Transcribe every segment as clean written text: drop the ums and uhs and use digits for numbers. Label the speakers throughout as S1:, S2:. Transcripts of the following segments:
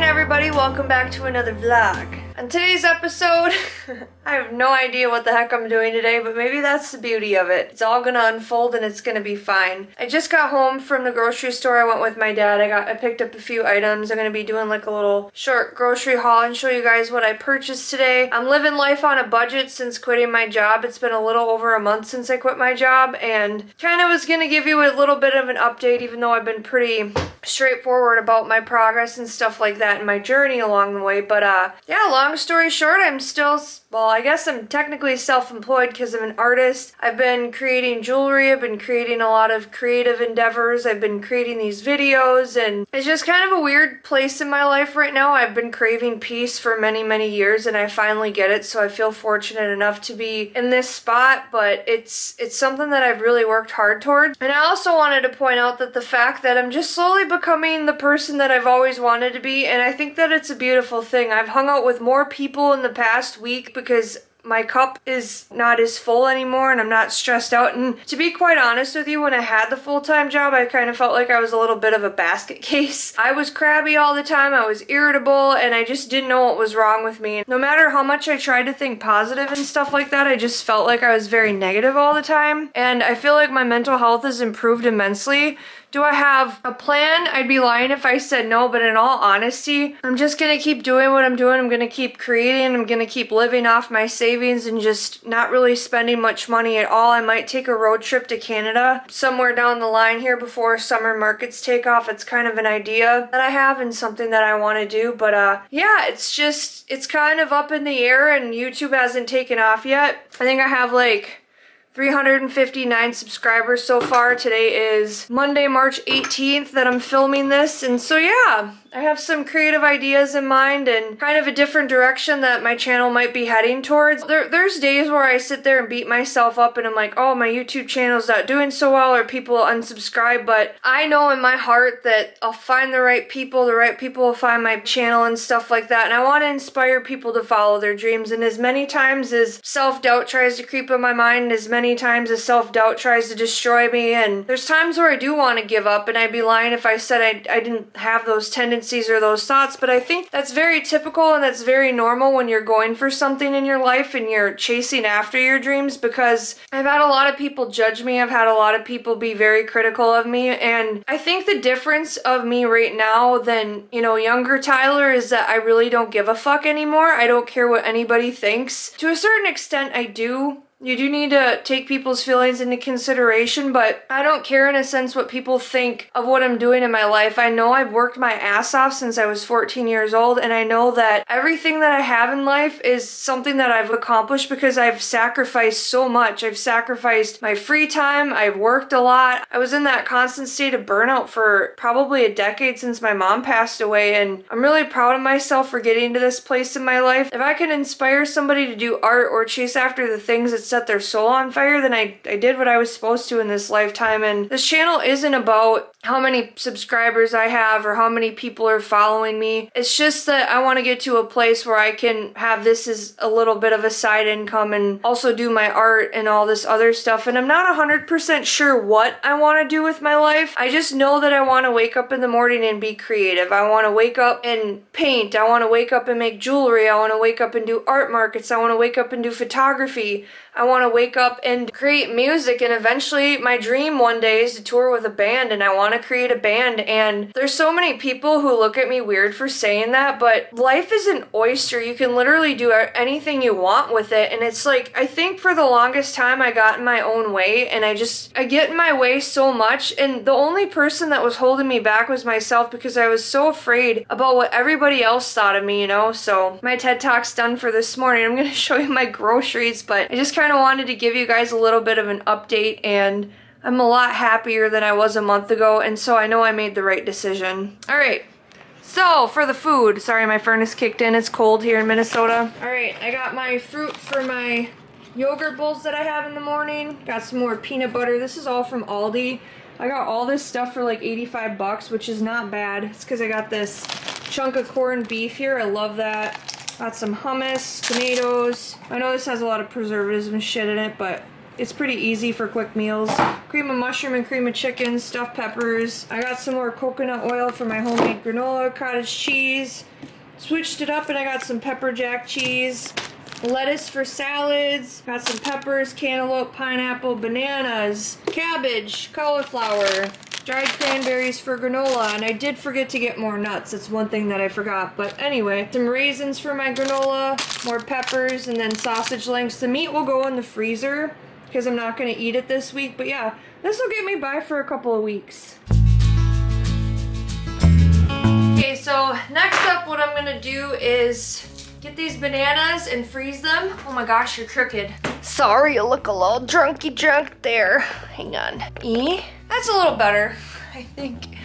S1: everybody, welcome back to another vlog. On today's episode, I have no idea what the heck I'm doing today, but maybe that's the beauty of it. It's all gonna unfold and it's gonna be fine. I just got home from the grocery store. I went with my dad. I picked up a few items. I'm gonna be doing like a little short grocery haul and show you guys what I purchased today. I'm living life on a budget since quitting my job. It's been a little over a month since I quit my job, and kind of was gonna give you a little bit of an update, even though I've been pretty straightforward about my progress and stuff like that in my journey along the way. But yeah, long story short, I'm still, well, I guess I'm technically self-employed because I'm an artist. I've been creating jewelry. I've been creating a lot of creative endeavors. I've been creating these videos, and it's just kind of a weird place in my life right now. I've been craving peace for many, many years, and I finally get it, so I feel fortunate enough to be in this spot, but it's something that I've really worked hard towards. And I also wanted to point out that the fact that I'm just slowly becoming the person that I've always wanted to be, and I think that it's a beautiful thing. I've hung out with more people in the past week because my cup is not as full anymore and I'm not stressed out. And to be quite honest with you, when I had the full-time job, I kind of felt like I was a little bit of a basket case. I was crabby all the time, I was irritable, and I just didn't know what was wrong with me. No matter how much I tried to think positive and stuff like that, I just felt like I was very negative all the time. And I feel like my mental health has improved immensely. Do I have a plan? I'd be lying if I said no, but in all honesty, I'm just gonna keep doing what I'm doing. I'm gonna keep creating. I'm gonna keep living off my savings and just not really spending much money at all. I might take a road trip to Canada somewhere down the line here before summer markets take off. It's kind of an idea that I have and something that I want to do, but yeah, it's kind of up in the air, and YouTube hasn't taken off yet. I think I have like 359 subscribers so far. Today is Monday, March 18th that I'm filming this, and so yeah, I have some creative ideas in mind and kind of a different direction that my channel might be heading towards. There's days where I sit there and beat myself up and I'm like, oh, my YouTube channel's not doing so well, or people unsubscribe, but I know in my heart that I'll find the right people will find my channel and stuff like that, and I want to inspire people to follow their dreams. And as many times as self-doubt tries to creep in my mind, as many times as self-doubt tries to destroy me, and there's times where I do want to give up, and I'd be lying if I said I didn't have those tendencies or those thoughts, but I think that's very typical and that's very normal when you're going for something in your life and you're chasing after your dreams, because I've had a lot of people judge me. I've had a lot of people be very critical of me, and I think the difference of me right now than, you know, younger Tyler is that I really don't give a fuck anymore. I don't care what anybody thinks. To a certain extent, I do. You do need to take people's feelings into consideration, but I don't care in a sense what people think of what I'm doing in my life. I know I've worked my ass off since I was 14 years old, and I know that everything that I have in life is something that I've accomplished because I've sacrificed so much. I've sacrificed my free time, I've worked a lot. I was in that constant state of burnout for probably a decade since my mom passed away, and I'm really proud of myself for getting to this place in my life. If I can inspire somebody to do art or chase after the things that set their soul on fire, then I did what I was supposed to in this lifetime. And this channel isn't about how many subscribers I have or how many people are following me. It's just that I want to get to a place where I can have this as a little bit of a side income and also do my art and all this other stuff. And I'm not 100% sure what I want to do with my life. I just know that I want to wake up in the morning and be creative. I want to wake up and paint. I want to wake up and make jewelry. I want to wake up and do art markets. I want to wake up and do photography. I want to wake up and create music, and eventually my dream one day is to tour with a band, and I want to create a band. And there's so many people who look at me weird for saying that, but life is an oyster. You can literally do anything you want with it. And it's like, I think for the longest time I got in my own way, and I get in my way so much, and the only person that was holding me back was myself, because I was so afraid about what everybody else thought of me, you know. So my TED Talk's done for this morning. I'm gonna show you my groceries, but I just kind of wanted to give you guys a little bit of an update, and I'm a lot happier than I was a month ago, and so I know I made the right decision. Alright, so for the food, sorry my furnace kicked in, it's cold here in Minnesota. Alright, I got my fruit for my yogurt bowls that I have in the morning. Got some more peanut butter. This is all from Aldi. I got all this stuff for like 85 bucks, which is not bad. It's because I got this chunk of corned beef here. I love that. Got some hummus, tomatoes. I know this has a lot of preservatives and shit in it, but it's pretty easy for quick meals. Cream of mushroom and cream of chicken, stuffed peppers. I got some more coconut oil for my homemade granola, cottage cheese. Switched it up and I got some pepper jack cheese. Lettuce for salads, got some peppers, cantaloupe, pineapple, bananas, cabbage, cauliflower, dried cranberries for granola, and I did forget to get more nuts. That's one thing that I forgot. But anyway, some raisins for my granola, more peppers, and then sausage links. The meat will go in the freezer because I'm not going to eat it this week. But yeah, this will get me by for a couple of weeks. Okay, so next up what I'm going to do is get these bananas and freeze them. Oh my gosh, you're crooked. Sorry, you look a little drunky drunk there. Hang on. That's a little better, I think.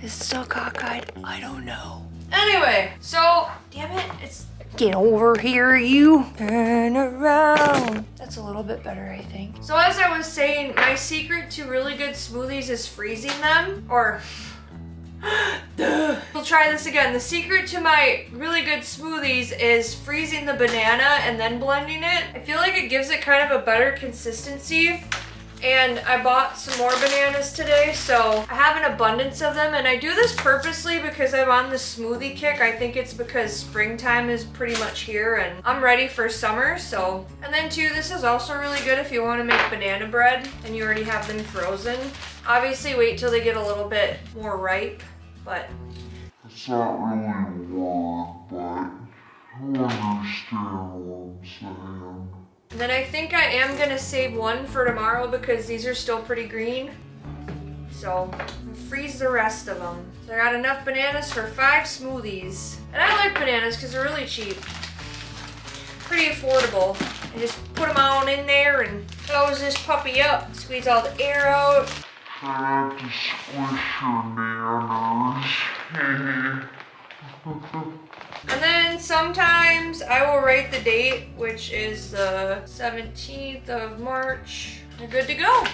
S1: It's still cockeyed. I don't know. Anyway, so, damn it, it's... Get over here, you. Turn around. That's a little bit better, I think. So as I was saying, my secret to really good smoothies is freezing them, or... We'll try this again. The secret to my really good smoothies is freezing the banana and then blending it. I feel like it gives it kind of a better consistency. And I bought some more bananas today, so I have an abundance of them. And I do this purposely because I'm on the smoothie kick. I think it's because springtime is pretty much here and I'm ready for summer, so. And then too, this is also really good if you want to make banana bread and you already have them frozen. Obviously wait till they get a little bit more ripe, but.
S2: It's not really one, but you understand what I'm saying.
S1: And then I think I am gonna save one for tomorrow because these are still pretty green. So freeze the rest of them. So I got enough bananas for 5 smoothies. And I like bananas because they're really cheap. Pretty affordable. And just put them all in there and close this puppy up. Squeeze all the air out.
S2: I like to squish your bananas.
S1: And then sometimes I will write the date, which is the 17th of March. You're good to go.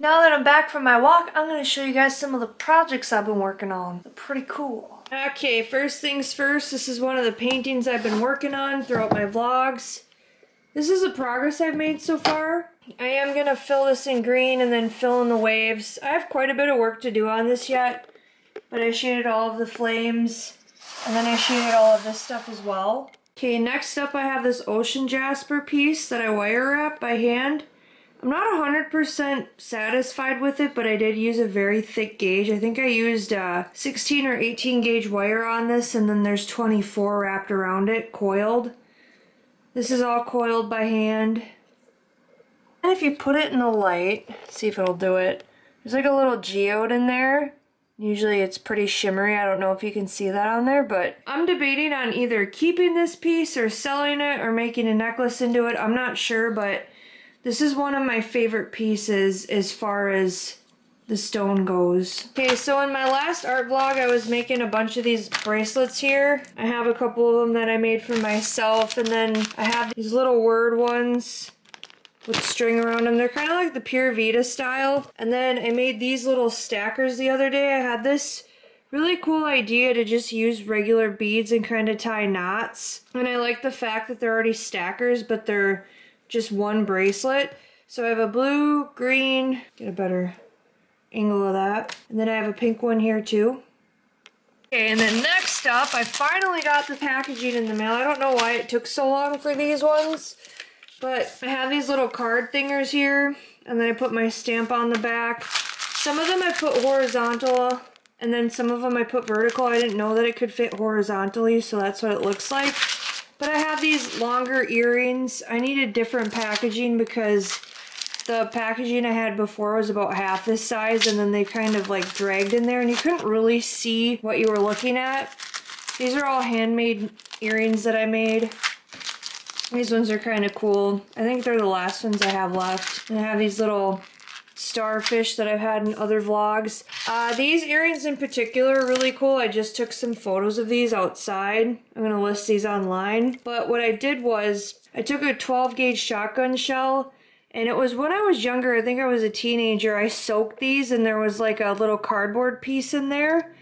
S1: Now that I'm back from my walk, I'm going to show you guys some of the projects I've been working on. They're pretty cool. Okay, first things first, this is one of the paintings I've been working on throughout my vlogs. This is the progress I've made so far. I am going to fill this in green and then fill in the waves. I have quite a bit of work to do on this yet, but I shaded all of the flames and then I shaded all of this stuff as well. Okay, next up I have this ocean jasper piece that I wire wrap by hand. I'm not 100% satisfied with it, but I did use a very thick gauge. I think I used 16 or 18 gauge wire on this, and then there's 24 wrapped around it, coiled. This is all coiled by hand. And if you put it in the light, see if it'll do it. There's like a little geode in there. Usually it's pretty shimmery. I don't know if you can see that on there, but I'm debating on either keeping this piece or selling it or making a necklace into it. I'm not sure, but this is one of my favorite pieces as far as the stone goes. Okay, so in my last art vlog, I was making a bunch of these bracelets here. I have a couple of them that I made for myself, and then I have these little word ones with string around them. They're kind of like the Pure Vita style. And then I made these little stackers the other day. I had this Really cool idea to just use regular beads and kind of tie knots. And I like the fact that they're already stackers, but they're just one bracelet. So I have a blue, green, get a better angle of that. And then I have a pink one here too. Okay, and then next up, I finally got the packaging in the mail. I don't know why it took so long for these ones, but I have these little card thingers here, and then I put my stamp on the back. Some of them I put horizontal, and then some of them I put vertical. I didn't know that it could fit horizontally, so that's what it looks like. But I have these longer earrings. I needed different packaging because the packaging I had before was about half this size, and then they kind of like dragged in there and you couldn't really see what you were looking at. These are all handmade earrings that I made. These ones are kind of cool. I think they're the last ones I have left. And I have these little starfish that I've had in other vlogs. These earrings in particular are really cool. I just took some photos of these outside. I'm gonna list these online. But what I did was I took a 12 gauge shotgun shell, and it was when I was younger, I think I was a teenager, I soaked these and there was like a little cardboard piece in there.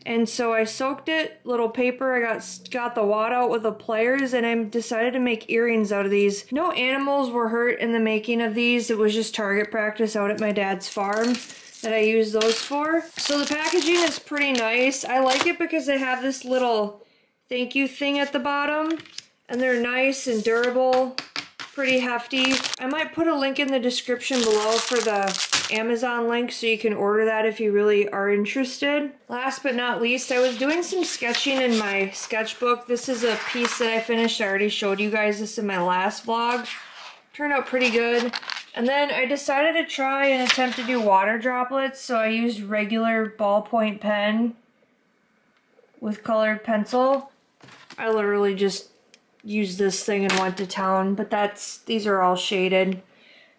S1: And so I soaked it, little paper, I got the wad out with the pliers, and I decided to make earrings out of these. No animals were hurt in the making of these. It was just target practice out at my dad's farm that I used those for. So the packaging is pretty nice. I like it because they have this little thank you thing at the bottom, and they're nice and durable, pretty hefty. I might put a link in the description below for the Amazon link so you can order that if you really are interested. Last but not least, I was doing some sketching in my sketchbook. This is a piece that I finished. I already showed you guys this in my last vlog. Turned out pretty good. And then I decided to try and attempt to do water droplets, so I used regular ballpoint pen with colored pencil. I literally just used this thing and went to town, but these are all shaded.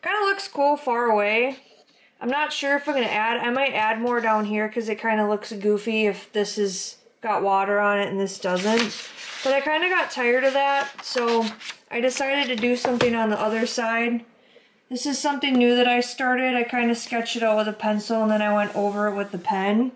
S1: Kind of looks cool far away. I'm not sure if I'm going to I might add more down here because it kind of looks goofy if this has got water on it and this doesn't. But I kind of got tired of that, so I decided to do something on the other side. This is something new that I started. I kind of sketched it out with a pencil and then I went over it with the pen.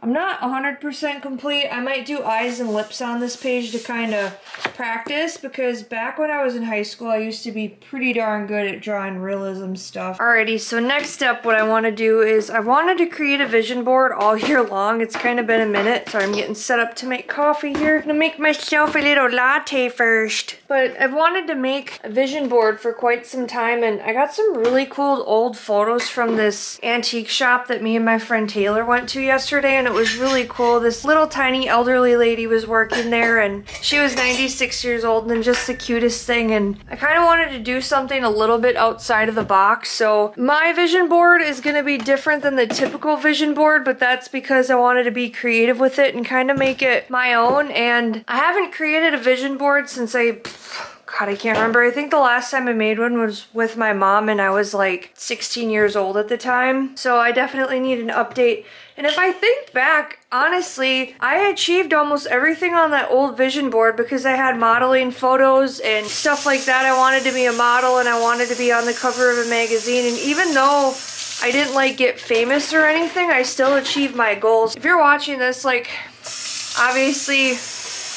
S1: I'm not 100% complete. I might do eyes and lips on this page to kind of practice, because back when I was in high school, I used to be pretty darn good at drawing realism stuff. Alrighty, so next up, what I want to do is I wanted to create a vision board all year long. It's kind of been a minute, so I'm getting set up to make coffee here. I'm gonna make myself a little latte first. But I've wanted to make a vision board for quite some time, and I got some really cool old photos from this antique shop that me and my friend Taylor went to yesterday, and it was really cool. This little tiny elderly lady was working there, and she was 96 years old and just the cutest thing, and I kind of wanted to do something a little bit outside of the box. So my vision board is going to be different than the typical vision board, but that's because I wanted to be creative with it and kind of make it my own. And I haven't created a vision board since God, I can't remember. I think the last time I made one was with my mom, and I was like 16 years old at the time. So I definitely need an update. And if I think back, honestly, I achieved almost everything on that old vision board because I had modeling photos and stuff like that. I wanted to be a model and I wanted to be on the cover of a magazine. And even though I didn't like get famous or anything, I still achieved my goals. If you're watching this, like, obviously,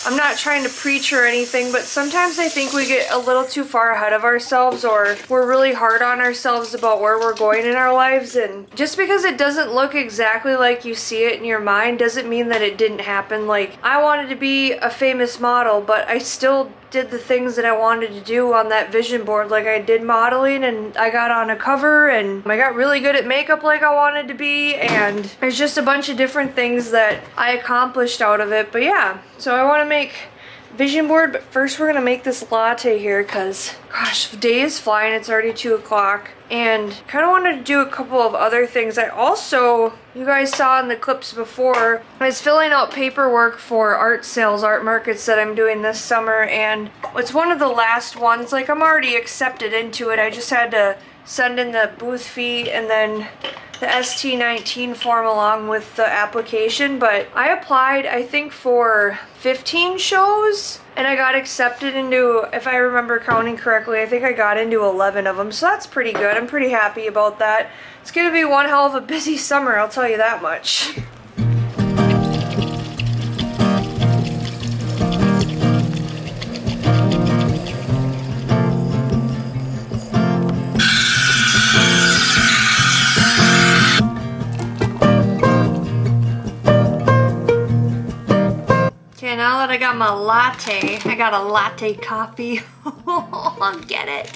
S1: I'm not trying to preach or anything, but sometimes I think we get a little too far ahead of ourselves, or we're really hard on ourselves about where we're going in our lives. And just because it doesn't look exactly like you see it in your mind doesn't mean that it didn't happen. Like, I wanted to be a famous model, but I still did the things that I wanted to do on that vision board. Like, I did modeling and I got on a cover and I got really good at makeup like I wanted to be, and there's just a bunch of different things that I accomplished out of it. But yeah, so I want to make vision board, but first we're gonna make this latte here because, gosh, the day is flying. It's already 2 o'clock, and kind of wanted to do a couple of other things. I also, you guys saw in the clips before, I was filling out paperwork for art sales, art markets that I'm doing this summer, and it's one of the last ones. Like, I'm already accepted into it. I just had to send in the booth fee and then the ST19 form along with the application. But I applied, I think, for 15 shows, and I got accepted into, if I remember counting correctly, I think I got into 11 of them, so that's pretty good. I'm pretty happy about that. It's gonna be one hell of a busy summer, I'll tell you that much. And now that I got my latte, I got a latte coffee. I'll get it.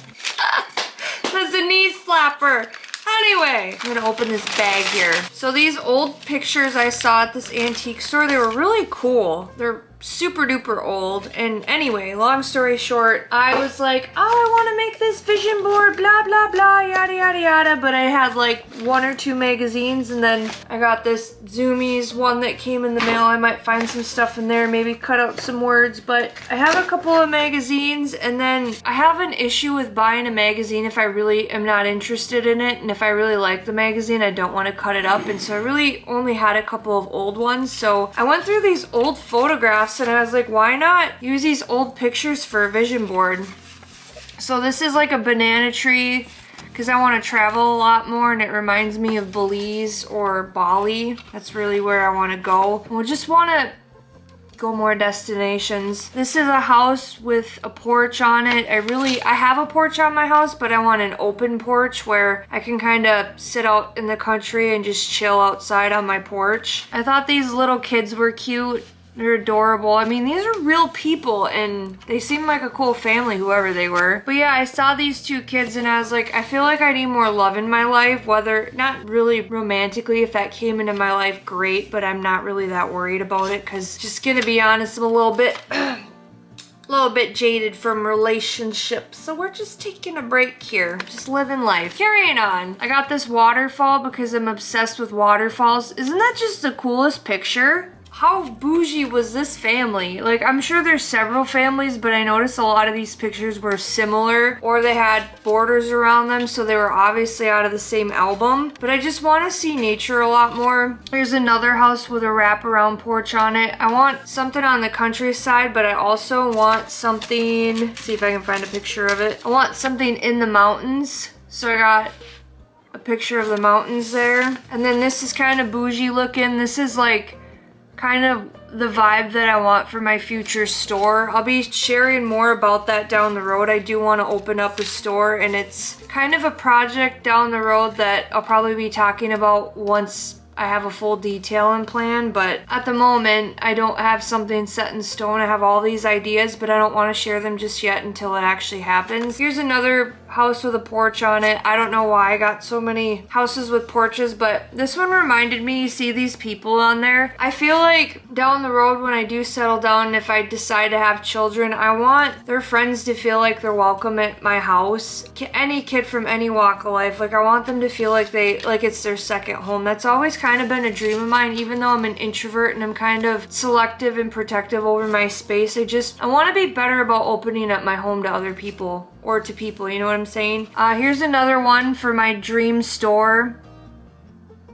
S1: That's a knee slapper. Anyway, I'm gonna open this bag here. So these old pictures I saw at this antique store, they were really cool. They're super duper old. And anyway, long story short, I was like, oh, I want to make this vision board, blah, blah, blah, yada, yada, yada. But I had like 1 or 2 magazines, and then I got this Zoomies one that came in the mail. I might find some stuff in there, maybe cut out some words, but I have a couple of magazines, and then I have an issue with buying a magazine if I really am not interested in it, and if I really like the magazine, I don't want to cut it up. And so I really only had a couple of old ones. So I went through these old photographs, and I was like, why not use these old pictures for a vision board? So this is like a banana tree because I want to travel a lot more, and it reminds me of Belize or Bali. That's really where I want to go. We just want to go more destinations. This is a house with a porch on it. I have a porch on my house, but I want an open porch where I can kind of sit out in the country and just chill outside on my porch. I thought these little kids were cute. They're adorable. I mean, these are real people, and they seem like a cool family, whoever they were. But yeah, I saw these 2 kids, and I was like, I feel like I need more love in my life, whether, not really romantically, if that came into my life, great, but I'm not really that worried about it, because just gonna be honest, I'm a little bit jaded from relationships, so we're just taking a break here, just living life. Carrying on. I got this waterfall because I'm obsessed with waterfalls. Isn't that just the coolest picture? How bougie was this family? Like, I'm sure there's several families, but I noticed a lot of these pictures were similar, or they had borders around them, so they were obviously out of the same album. But I just want to see nature a lot more. There's another house with a wraparound porch on it. I want something on the countryside, but I also want something, let's see if I can find a picture of it. I want something in the mountains. So I got a picture of the mountains there. And then this is kind of bougie looking. This is like kind of the vibe that I want for my future store. I'll be sharing more about that down the road. I do want to open up a store, and it's kind of a project down the road that I'll probably be talking about once I have a full detailing plan. But at the moment, I don't have something set in stone. I have all these ideas, but I don't want to share them just yet until it actually happens. Here's another house with a porch on it. I don't know why I got so many houses with porches, but this one reminded me, you see these people on there? I feel like down the road when I do settle down, and if I decide to have children, I want their friends to feel like they're welcome at my house. Any kid from any walk of life, like I want them to feel like it's their second home. That's always kind of been a dream of mine, even though I'm an introvert and I'm kind of selective and protective over my space. I want to be better about opening up my home to other people. Or to people, you know what I'm saying? Here's another one for my dream store.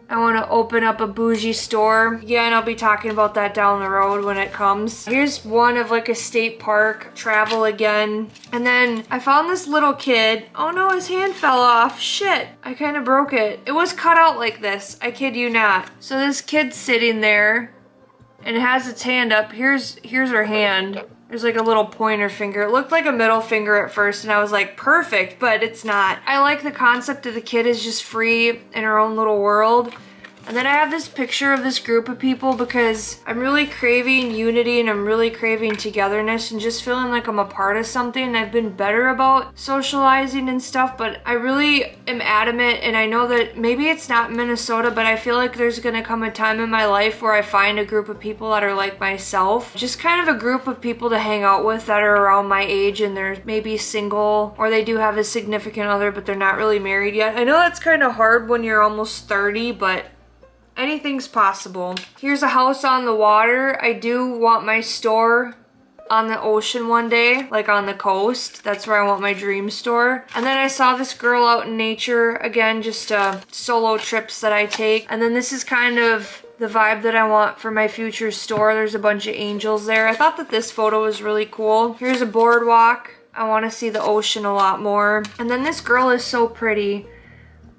S1: I want to open up a bougie store. Again, I'll be talking about that down the road when it comes. Here's one of like a state park, travel again. And then I found this little kid. Oh no, his hand fell off. Shit, I kind of broke it. It was cut out like this, I kid you not. So this kid's sitting there and it has its hand up. Here's her hand. There's like a little pointer finger. It looked like a middle finger at first, and I was like, perfect, but it's not. I like the concept of the kid is just free in her own little world. And then I have this picture of this group of people because I'm really craving unity, and I'm really craving togetherness, and just feeling like I'm a part of something. I've been better about socializing and stuff, but I really am adamant, and I know that maybe it's not Minnesota, but I feel like there's gonna come a time in my life where I find a group of people that are like myself. Just kind of a group of people to hang out with that are around my age, and they're maybe single, or they do have a significant other, but they're not really married yet. I know that's kind of hard when you're almost 30, but anything's possible. Here's a house on the water. I do want my store on the ocean one day, like on the coast. That's where I want my dream store. And then I saw this girl out in nature. Again, just solo trips that I take. And then this is kind of the vibe that I want for my future store. There's a bunch of angels there. I thought that this photo was really cool. Here's a boardwalk. I want to see the ocean a lot more. And then this girl is so pretty.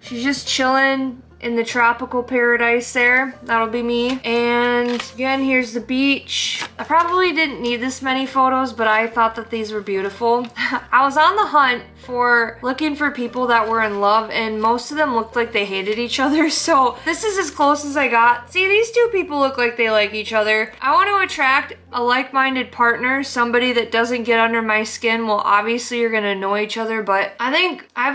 S1: She's just chilling in the tropical paradise there. That'll be me. And again, here's the beach. I probably didn't need this many photos, but I thought that these were beautiful. I was on the hunt for looking for people that were in love, and most of them looked like they hated each other, so this is as close as I got. See, these two people look like they like each other. I want to attract a like-minded partner, somebody that doesn't get under my skin. Well, obviously you're gonna annoy each other, but I think I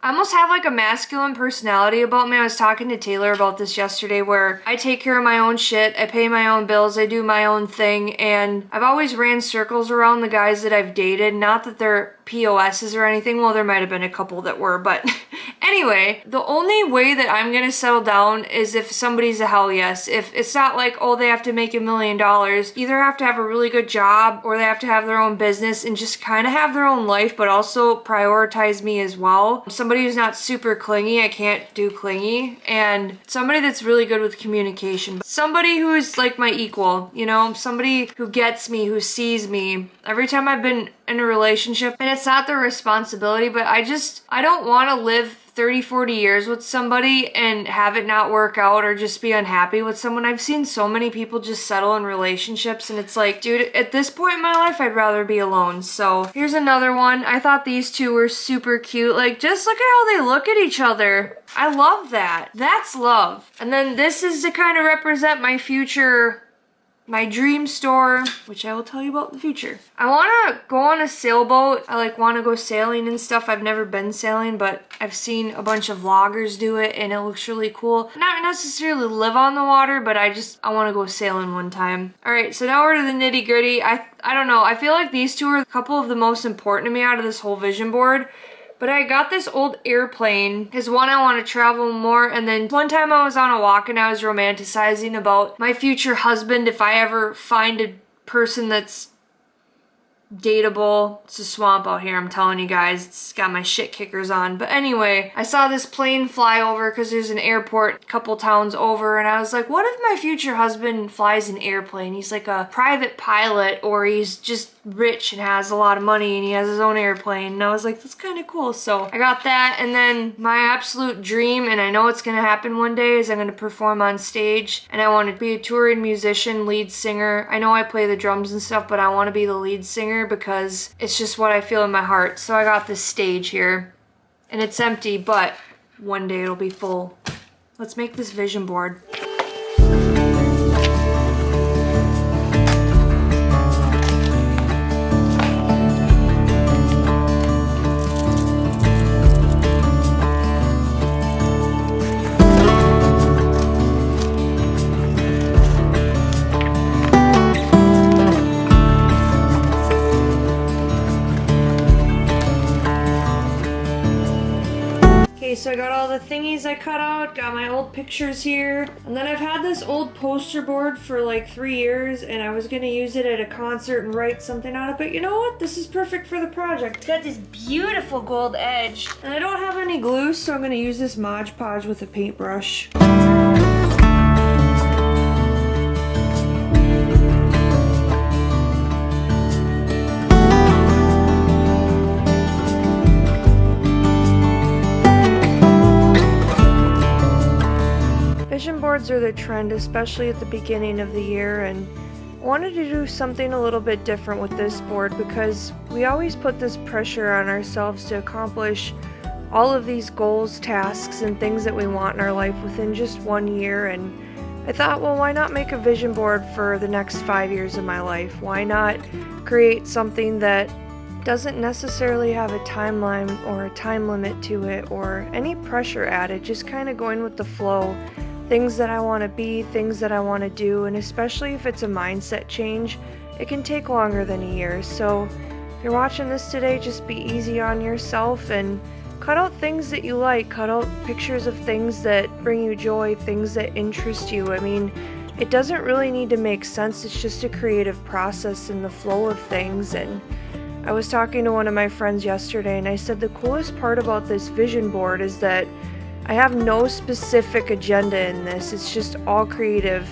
S1: almost have like a masculine personality about me. I was talking to Taylor about this yesterday, where I take care of my own shit, I pay my own bills, I do my own thing, and I've always ran circles around the guys that I've dated. Not that they're POSs or anything. Well, there might have been a couple that were, but anyway, the only way that I'm gonna settle down is if somebody's a hell yes. If it's not like, oh, they have to make $1 million, either have to have a really good job or they have to have their own business and just kind of have their own life, but also prioritize me as well. Somebody who's not super clingy, I can't do clingy, and somebody that's really good with communication. Somebody who's like my equal, you know, somebody who gets me, who sees me. Every time I've been in a relationship, and it's not their responsibility, but I don't want to live 30, 40 years with somebody and have it not work out or just be unhappy with someone. I've seen so many people just settle in relationships, and it's like, dude, at this point in my life, I'd rather be alone. So here's another one. I thought these two were super cute. Like, just look at how they look at each other. I love that. That's love. And then this is to kind of represent my future, my dream store, which I will tell you about in the future. I want to go on a sailboat. I want to go sailing and stuff. I've never been sailing, but I've seen a bunch of vloggers do it and it looks really cool. Not necessarily live on the water, but I want to go sailing one time. All right, so now we're to the nitty gritty. I don't know. I feel like these two are a couple of the most important to me out of this whole vision board. But I got this old airplane because one, I want to travel more, and then one time I was on a walk and I was romanticizing about my future husband if I ever find a person that's dateable. It's a swamp out here, I'm telling you guys. It's got my shit kickers on. But anyway, I saw this plane fly over because there's an airport a couple towns over, and I was like, what if my future husband flies an airplane? He's like a private pilot, or he's just rich and has a lot of money and he has his own airplane. And I was like, that's kind of cool. So I got that, and then my absolute dream, and I know it's gonna happen one day, is I'm gonna perform on stage, and I want to be a touring musician, lead singer. I know I play the drums and stuff, but I want to be the lead singer because it's just what I feel in my heart. So I got this stage here, and it's empty, but one day it'll be full. Let's make this vision board. So I got all the thingies I cut out, got my old pictures here, and then I've had this old poster board for like 3 years, and I was gonna use it at a concert and write something on it, but you know what? This is perfect for the project. It's got this beautiful gold edge, and I don't have any glue, so I'm gonna use this Mod Podge with a paintbrush. Vision boards are the trend, especially at the beginning of the year, and I wanted to do something a little bit different with this board because we always put this pressure on ourselves to accomplish all of these goals, tasks, and things that we want in our life within just 1 year. And I thought, well, why not make a vision board for the next 5 years of my life? Why not create something that doesn't necessarily have a timeline or a time limit to it or any pressure added, just kind of going with the flow. Things that I want to be, things that I want to do, and especially if it's a mindset change, it can take longer than a year. So if you're watching this today, just be easy on yourself and cut out things that you like, cut out pictures of things that bring you joy, things that interest you. I mean, it doesn't really need to make sense, it's just a creative process in the flow of things. And I was talking to one of my friends yesterday, and I said the coolest part about this vision board is that I have no specific agenda in this, it's just all creative.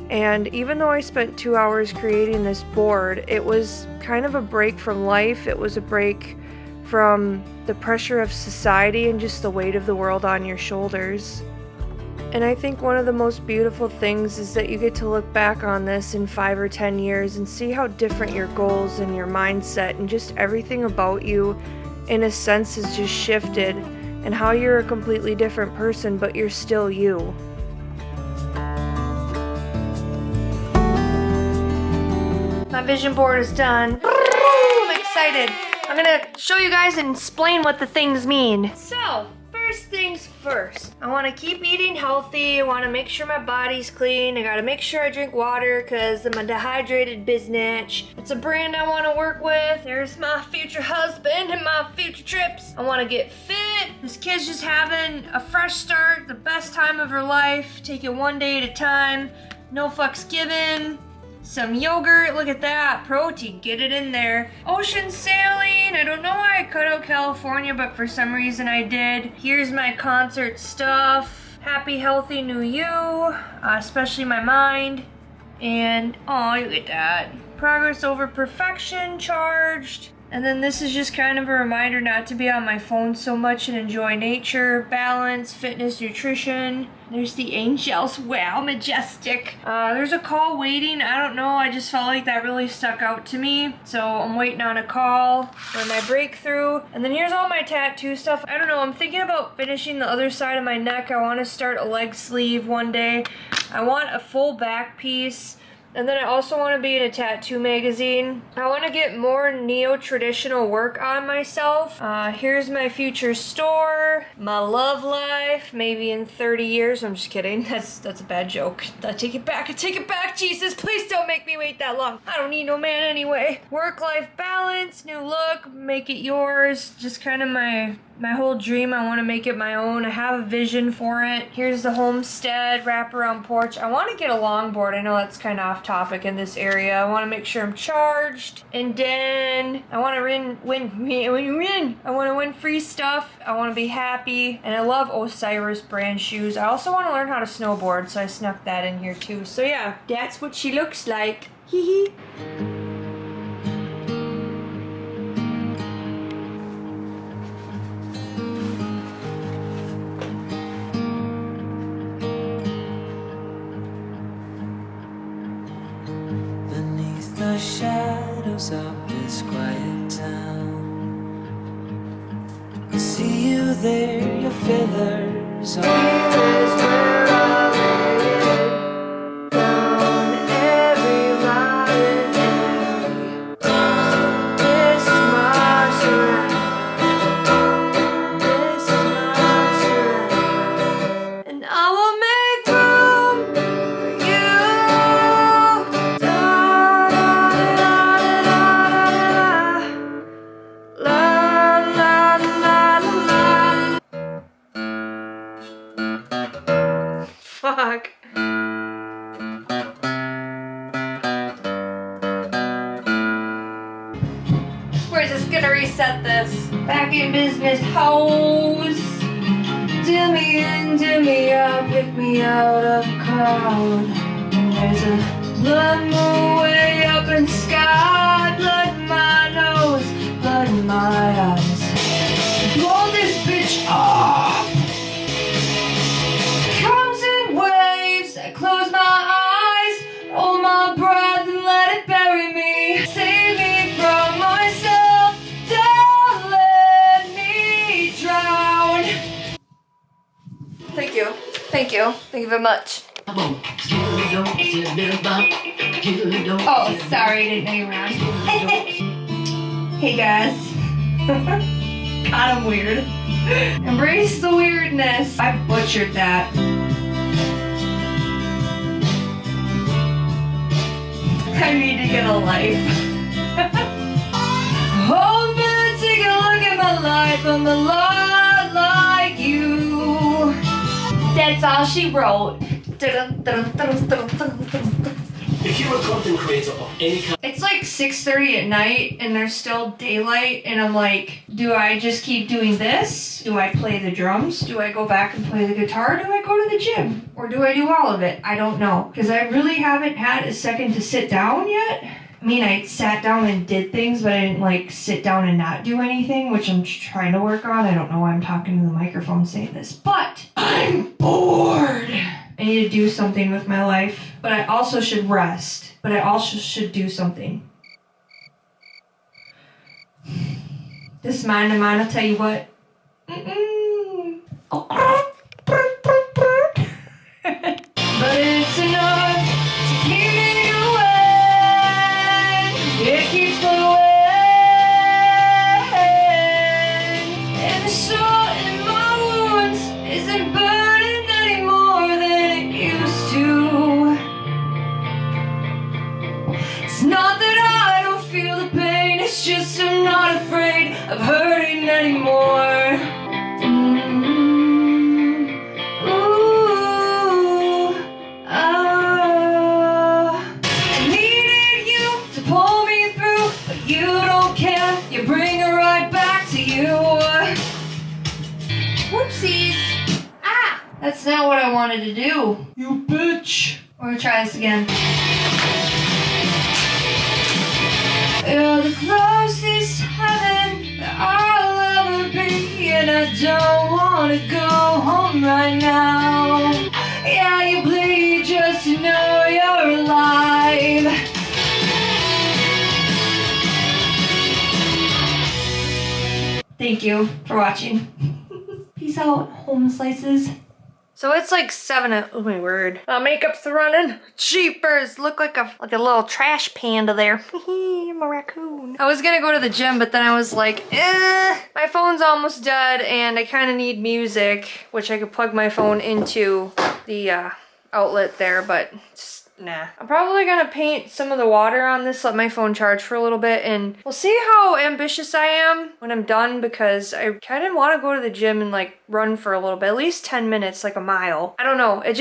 S1: And even though I spent 2 hours creating this board, it was kind of a break from life, it was a break from the pressure of society and just the weight of the world on your shoulders. And I think one of the most beautiful things is that you get to look back on this in 5 or 10 years and see how different your goals and your mindset and just everything about you, in a sense, has just shifted, and how you're a completely different person, but you're still you. My vision board is done. I'm excited. I'm gonna show you guys and explain what the things mean. So, first things first. I want to keep eating healthy. I want to make sure my body's clean. I gotta make sure I drink water because I'm a dehydrated biznatch. It's a brand I want to work with. There's my future husband and my future trips. I want to get fit. This kid's just having a fresh start, the best time of her life. Take it one day at a time. No fucks given. Some yogurt, look at that, protein, get it in there. Ocean sailing, I don't know why I cut out California, but for some reason I did. Here's my concert stuff. Happy, healthy new you, especially my mind. And, oh, look at that. Progress over perfection, charged. And then this is just kind of a reminder not to be on my phone so much and enjoy nature, balance, fitness, nutrition. There's the angels. Wow, majestic. There's a call waiting. I don't know. I just felt like that really stuck out to me. So I'm waiting on a call for my breakthrough. And then here's all my tattoo stuff. I don't know. I'm thinking about finishing the other side of my neck. I want to start a leg sleeve one day. I want a full back piece. And then I also want to be in a tattoo magazine. I want to get more neo-traditional work on myself. Here's my future store, my love life, maybe in 30 years. I'm just kidding. That's a bad joke. I take it back. I take it back, Jesus. Please don't make me wait that long. I don't need no man anyway. Work-life balance, new look, make it yours. Just kind of my whole dream. I want to make it my own. I have a vision for it. Here's the homestead, wraparound porch. I want to get a longboard. I know that's kind of off topic in this area. I want to make sure I'm charged. And then I want to win. I want to win free stuff. I want to be happy. And I love Osiris brand shoes. I also want to learn how to snowboard, so I snuck that in here too. So yeah, that's what she looks like. Hee hee.
S3: The shadows of this quiet town. I see you there, your feathers
S1: Fuck. We're just gonna reset this. Back in business, hoes. Do me in, do me out, pick me out of a crowd. There's a blood moon way up in the sky, blood in my nose, blood in my eyes. Blow this bitch off. Comes in waves. I close my eyes, hold my breath and let it bury me. Save me from myself. Don't let me drown. Thank you. Thank you. Thank you very much. Oh, sorry, I didn't know you were on. Hey guys. God, I'm weird. Embrace the weirdness. I butchered that. I need to get a life. Oh man, take a look at my life. I'm a lot like you. That's all she wrote.
S4: If you're a content creator of any kind,
S1: It's like 6:30 at night and there's still daylight and I'm like, do I just keep doing this? Do I play the drums? Do I go back and play the guitar? Do I go to the gym? Or do I do all of it? I don't know. Because I really haven't had a second to sit down yet. I mean, I sat down and did things, but I didn't like sit down and not do anything, which I'm trying to work on. I don't know why I'm talking to the microphone saying this, but I'm bored. I need to do something with my life, but I also should rest, but I also should do something. This mine of mine, I'll tell you what. But it's enough to keep me away. It keeps going. And the salt in my wounds isn't burning any more than it used to. It's not that I don't feel the pain, it's just I'm not afraid of hurting anymore. I needed you to pull me through, but you don't care. You bring it right back to you. Whoopsies. Ah! That's not what I wanted to do. You bitch. We're gonna try this again. You're the closest heaven that I'll ever be, and I don't wanna go home right now. Yeah, you bleed just to know you're alive. Thank you for watching. Peace out, home slices. So it's like 7 oh my word. My makeup's running. Jeepers, look like a little trash panda there. I'm a raccoon. I was gonna go to the gym, but then I was like, my phone's almost dead and I kinda need music, which I could plug my phone into the outlet there, but just nah. I'm probably gonna paint some of the water on this, let my phone charge for a little bit, and we'll see how ambitious I am when I'm done, because I kind of want to go to the gym and like run for a little bit, at least 10 minutes, like a mile. I don't know, I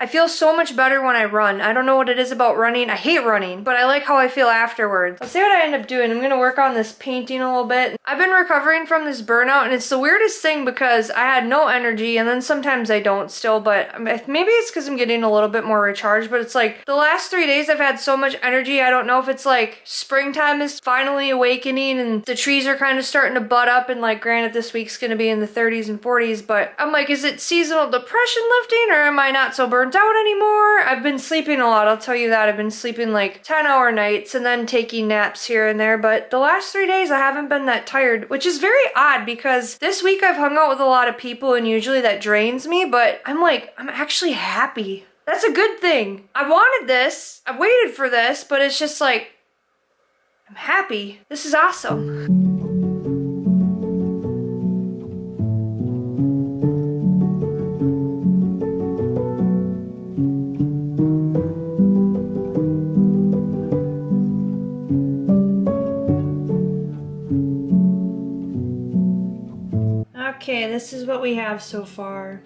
S1: feel so much better when I run. I don't know what it is about running. I hate running, but I like how I feel afterwards. Let's see what I end up doing. I'm gonna work on this painting a little bit. I've been recovering from this burnout, and it's the weirdest thing because I had no energy, and then sometimes I don't still, but maybe it's because I'm getting a little bit more recharged, but it's like the last 3 days I've had so much energy. I don't know if it's like springtime is finally awakening and the trees are kind of starting to bud up, and like granted this week's gonna be in the 30s and 40s, but I'm like, is it seasonal depression lifting, or am I not so burnt out anymore? I've been sleeping a lot, I'll tell you that. I've been sleeping like 10-hour nights and then taking naps here and there, but the last 3 days I haven't been that tired, which is very odd because this week I've hung out with a lot of people and usually that drains me, but I'm actually happy. That's a good thing. I wanted this. I waited for this, but it's just like, I'm happy. This is awesome. Okay, this is what we have so far.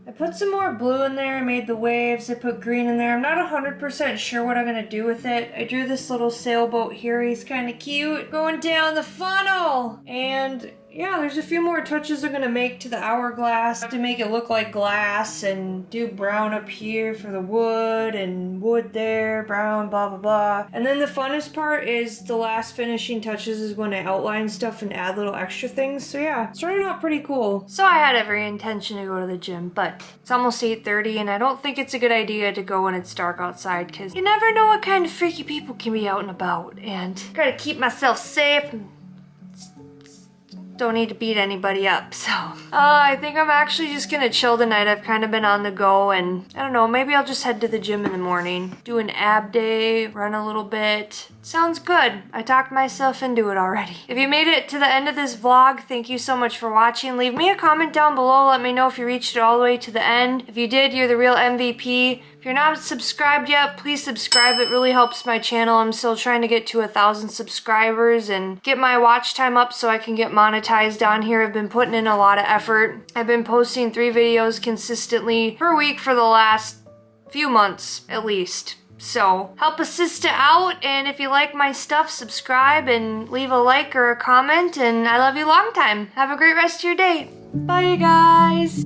S1: I put some more blue in there, I made the waves, I put green in there. I'm not 100% sure what I'm gonna do with it. I drew this little sailboat here, he's kind of cute, going down the funnel! And yeah, there's a few more touches I'm gonna make to the hourglass to make it look like glass, and do brown up here for the wood, and wood there, brown, blah blah blah. And then the funnest part is the last finishing touches is when I outline stuff and add little extra things. So yeah, it's turning out pretty cool. So I had every intention to go to the gym, but it's almost 8:30 and I don't think it's a good idea to go when it's dark outside, because you never know what kind of freaky people can be out and about, and gotta keep myself safe and don't need to beat anybody up, so. I think I'm actually just gonna chill tonight. I've kind of been on the go, and I don't know, maybe I'll just head to the gym in the morning. Do an ab day, run a little bit. Sounds good. I talked myself into it already. If you made it to the end of this vlog, thank you so much for watching. Leave me a comment down below. Let me know if you reached it all the way to the end. If you did, you're the real MVP. If you're not subscribed yet, please subscribe. It really helps my channel. I'm still trying to get to 1,000 subscribers and get my watch time up so I can get monetized on here. I've been putting in a lot of effort. I've been posting 3 videos consistently per week for the last few months, at least. So help a sister out, and if you like my stuff, subscribe and leave a like or a comment, and I love you long time. Have a great rest of your day. Bye, guys.